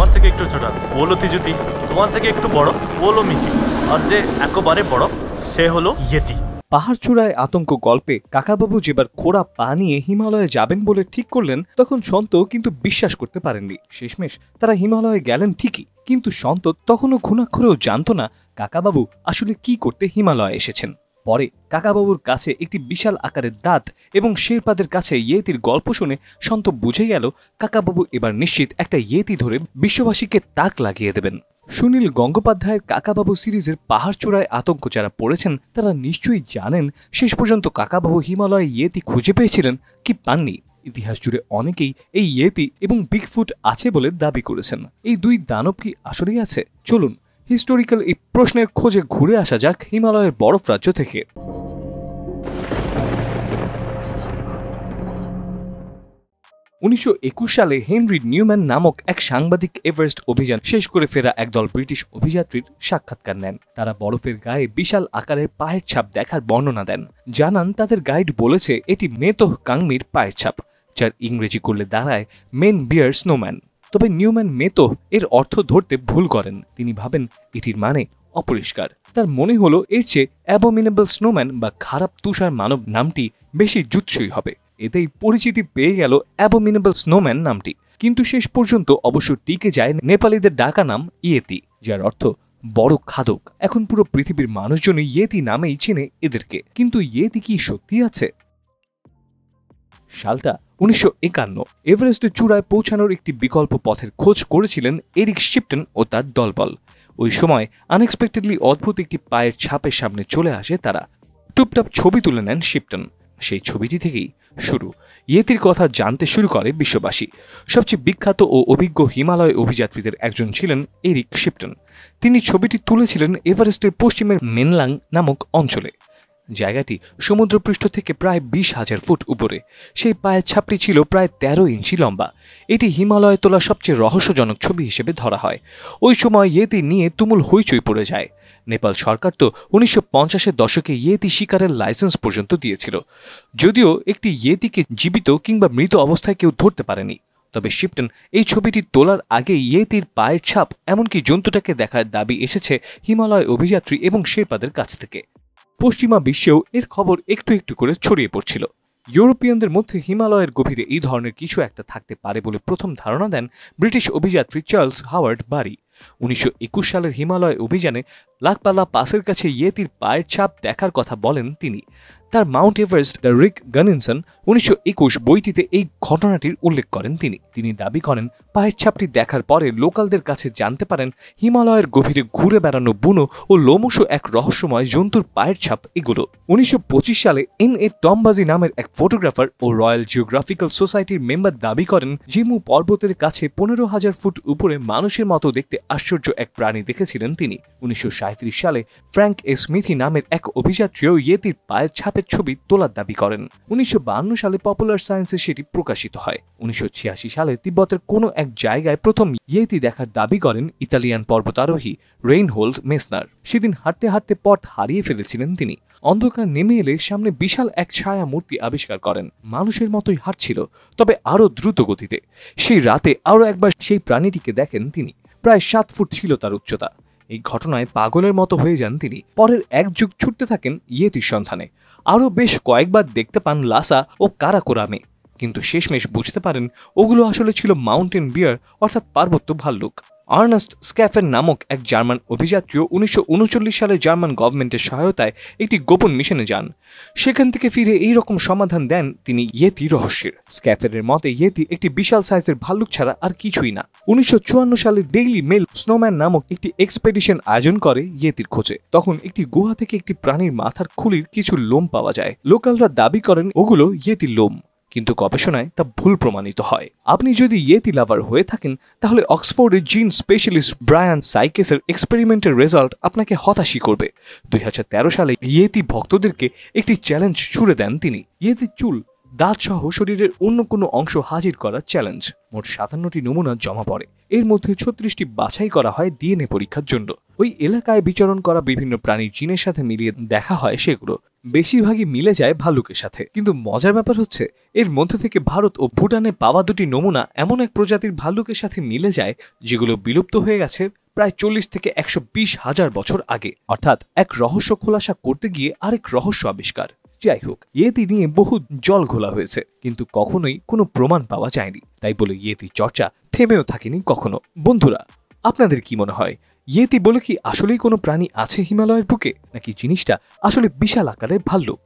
তোমার থেকে একটু ছোট বলো তিজুতি, তোমার থেকে একটু বড় বলো মিটি, আর যে একেবারে বড় সে হলো ইয়েতি। পাহাড় চূড়ায় আতঙ্ক গল্পে কাকাবাবু যেবার খোড়া পা নিয়ে হিমালয়ে যাবেন বলে ঠিক করলেন, তখন সন্ত কিন্তু বিশ্বাস করতে পারেননি। শেষমেশ তারা হিমালয়ে গেলেন ঠিকই, কিন্তু সন্ত তখনও ঘুণাক্ষরেও জানত না কাকাবাবু আসলে কি করতে হিমালয়ে এসেছেন। পরে কাকাবাবুর কাছে একটি বিশাল আকারের দাঁত এবং শেরপাদের কাছে ইয়েতির গল্প শুনে সন্ত বুঝে গেল কাকাবাবু এবার নিশ্চিত একটা ইয়েতি ধরে বিশ্ববাসীকে তাক লাগিয়ে দেবেন। সুনীল গঙ্গোপাধ্যায়ের কাকাবাবু সিরিজের পাহাড় চূড়ায় আতঙ্ক যারা পড়েছেন তারা নিশ্চয়ই জানেন শেষ পর্যন্ত কাকাবাবু হিমালয়ে ইয়েতি খুঁজে পেয়েছিলেন কি পাননি। ইতিহাস জুড়ে অনেকেই এই ইয়েতি এবং বিগফুট আছে বলে দাবি করেছেন। এই দুই দানব কি আসলেই আছে? চলুন হিস্টোরিক্যাল এই প্রশ্নের খোঁজে ঘুরে আসা যাক হিমালয়ের বরফ রাজ্য থেকে। 1921 সালে হেনরি নিউম্যান নামক এক সাংবাদিক এভারেস্ট অভিযান শেষ করে ফেরা একদল ব্রিটিশ অভিযাত্রীর সাক্ষাৎকার নেন। তারা বরফের গায়ে বিশাল আকারের পায়ের ছাপ দেখার বর্ণনা দেন। জানান তাদের গাইড বলেছে এটি মেতোহ কাংমির পায়ের ছাপ, যার ইংরেজি করলে দাঁড়ায় মেন বিয়ার স্নোম্যান। তবে নিউম্যান মেতোহ এর অর্থ ধরতে ভুল করেন। তিনি ভাবেন এটির মানে অপরিষ্কার। তার মনে হলো এর চেয়ে অ্যাবোমিনেবল স্নোম্যান বা খারাপ তুষার মানব নামটি বেশি জুৎসই হবে। এতেই পরিচিতি পেয়ে গেল অ্যাবোমিনেবল স্নোম্যান নামটি। কিন্তু শেষ পর্যন্ত অবশ্য টিকে যায় নেপালিদের ডাকা নাম ইয়েতি, যার অর্থ বড় খাদক। এখন পুরো পৃথিবীর মানুষজনই ইয়েতি নামেই চেনে এদেরকে। কিন্তু ইয়েতি কি সত্যি আছে? সালটা 1951। এভারেস্টের চূড়ায় পৌঁছানোর একটি বিকল্প পথের খোঁজ করেছিলেন এরিক শিপটন ও তার দলবল। ওই সময় আনএক্সপেক্টেডলি অদ্ভুত একটি পায়ের ছাপের সামনে চলে আসে তারা। টুপটাপ ছবি তুলে নেন শিপটন। সেই ছবিটি থেকেই শুরু। ইয়েতির কথা জানতে শুরু করে বিশ্ববাসী। সবচেয়ে বিখ্যাত ও অভিজ্ঞ হিমালয় অভিযাত্রীদের একজন ছিলেন এরিক শিপটন। তিনি ছবিটি তুলেছিলেন এভারেস্টের পশ্চিমের মেনলাং নামক অঞ্চলে। জায়গাটি সমুদ্রপৃষ্ঠ থেকে প্রায় 20,000 ফুট উপরে। সেই পায়ের ছাপটি ছিল প্রায় 13 ইঞ্চি লম্বা। এটি হিমালয়ে তোলা সবচেয়ে রহস্যজনক ছবি হিসেবে ধরা হয়। ওই সময় ইয়েতি নিয়ে তুমুল হইচই পড়ে যায়। নেপাল সরকার তো 1950-এর দশকে ইয়েতি শিকারের লাইসেন্স পর্যন্ত দিয়েছিল। যদিও একটি ইয়েতিকে জীবিত কিংবা মৃত অবস্থায় কেউ ধরতে পারেনি। তবে শিপটন এই ছবিটি তোলার আগে ইয়েতির পায়ের ছাপ এমনকি জন্তুটাকে দেখার দাবি এসেছে হিমালয় অভিযাত্রী এবং শেরপাদের কাছ থেকে। পশ্চিমা বিশ্বেও এর খবর একটু একটু করে ছড়িয়ে পড়ছিল। ইউরোপিয়ানদের মধ্যে হিমালয়ের গভীরে এই ধরনের কিছু একটা থাকতে পারে বলে প্রথম ধারণা দেন ব্রিটিশ অভিযাত্রী চার্লস হাওয়ার্ড বারি। 1921 সালের হিমালয় অভিযানে লাকপালা পাসের কাছে ইয়েতির পায়ের ছাপ দেখার কথা বলেন তিনি। তার মাউন্ট এভারেস্ট দ্য রিক গানিনসন 1921 বইটিতে এই ঘটনাটির উল্লেখ করেন তিনি। তিনি দাবি করেন পায়ের ছাপটি দেখার পরে লোকালদের কাছে জানতে পারেন হিমালয়ের গভীরে ঘুরে বেড়ানো বুনো ও লোমশ এক রহস্যময় জন্তুর পায়ের ছাপ এগুলো। 1925 সালে N.A. টমবাজি নামের এক ফটোগ্রাফার ও রয়্যাল জিওগ্রাফিক্যাল সোসাইটির মেম্বার দাবি করেন জিমু পর্বতের কাছে 15,000 ফুট উপরে মানুষের মতো দেখতে আশ্চর্য এক প্রাণী দেখেছিলেন তিনি। 1937 সালে ফ্র্যাঙ্ক এ স্মিথি নামের এক অভিযাত্রীও ইয়েতির পায়ের ছাপের ছবি তোলার দাবি করেন। 1952 সালে পপুলার সায়েন্সে সেটি প্রকাশিত হয়। 1986 সালে তিব্বতের কোনো এক জায়গায় প্রথম ইয়েতি দেখার দাবি করেন ইতালিয়ান পর্বতারোহী রেইনহোল্ড মেসনার। সেদিন হাঁটতে হাঁটতে পথ হারিয়ে ফেলেছিলেন তিনি। অন্ধকার নেমে এলে সামনে বিশাল এক ছায়া মূর্তি আবিষ্কার করেন। মানুষের মতোই হাঁটছিল, তবে আরও দ্রুত গতিতে। সেই রাতে আরও একবার সেই প্রাণীটিকে দেখেন তিনি। প্রায় 7 ফুট ছিল তার উচ্চতা। এই ঘটনায় পাগলের মতো হয়ে যান তিনি। পরের এক যুগ ছুটতে থাকেন ইয়েতির সন্ধানে। আরও বেশ কয়েকবার দেখতে পান লাসা ও কারাকোরামে, কিন্তু শেষমেশ বুঝতে পারেন ওগুলো আসলে ছিল মাউন্টেন বিয়ার অর্থাৎ পার্বত্য ভাল্লুক। আর্নেস্ট স্ক্যাফের নামক এক জার্মান অভিযাত্রীও 1939 সালে জার্মান গভর্নমেন্টের সহায়তায় একটি গোপন মিশনে যান। সেখান থেকে ফিরে এই রকম সমাধান দেন তিনি ইয়েতি রহস্যের। স্ক্যাফের মতে ইয়েতি একটি বিশাল সাইজের ভাল্লুক ছাড়া আর কিছুই না। 1954 সালে ডেইলি মেল স্নোম্যান নামক একটি এক্সপেডিশন আয়োজন করে ইয়েতির খোঁজে। তখন একটি গুহা থেকে একটি প্রাণীর মাথার খুলির কিছু লোম পাওয়া যায়। লোকালরা দাবি করেন ওগুলো ইয়েতির লোম, কিন্তু গবেষণায় তা ভুল প্রমাণিত হয়। আপনি যদি ইয়েতি লাভার হয়ে থাকেন তাহলে অক্সফোর্ডের জিন স্পেশালিস্ট ব্রায়ান সাইকেসের এক্সপেরিমেন্টের রেজাল্ট আপনাকে হতাশই করবে। 2013 সালে ইয়েতি ভক্তদেরকে একটি চ্যালেঞ্জ ছুড়ে দেন তিনি। ইয়েতির চুল দাঁত সহ শরীরের অন্য কোনো অংশ হাজির করার চ্যালেঞ্জ। মোট 57টি নমুনা জমা পড়ে। এর মধ্যে 36টি বাছাই করা হয় ডিএনএ পরীক্ষার জন্য। ওই এলাকায় বিচরণ করা বিভিন্ন প্রাণীর জিনের সাথে মিলিয়ে দেখা হয় সেগুলো। বেশিরভাগই মিলে যায় ভাল্লুকের সাথে। কিন্তু মজার ব্যাপার হচ্ছে, এর মধ্যে থেকে ভারত ও ভুটানে পাওয়া দুটি নমুনা এমন এক প্রজাতির ভাল্লুকের সাথে মিলে যায় যেগুলো বিলুপ্ত হয়ে গেছে প্রায় 40 থেকে 120 হাজার বছর আগে। অর্থাৎ এক রহস্য খোলাসা করতে গিয়ে আরেক রহস্য আবিষ্কার। যাই হোক, ইয়েতি নিয়ে বহু জল ঘোলা হয়েছে, কিন্তু কখনোই কোনো প্রমাণ পাওয়া যায়নি। তাই বলে ইয়েতি চর্চা থেমেও থাকেনি কখনো। বন্ধুরা, আপনাদের কি মনে হয়, ইয়েতি বলে কি আসলেই কোনো প্রাণী আছে হিমালয়ের বুকে, নাকি জিনিসটা আসলে বিশাল আকারের ভাল্লুক?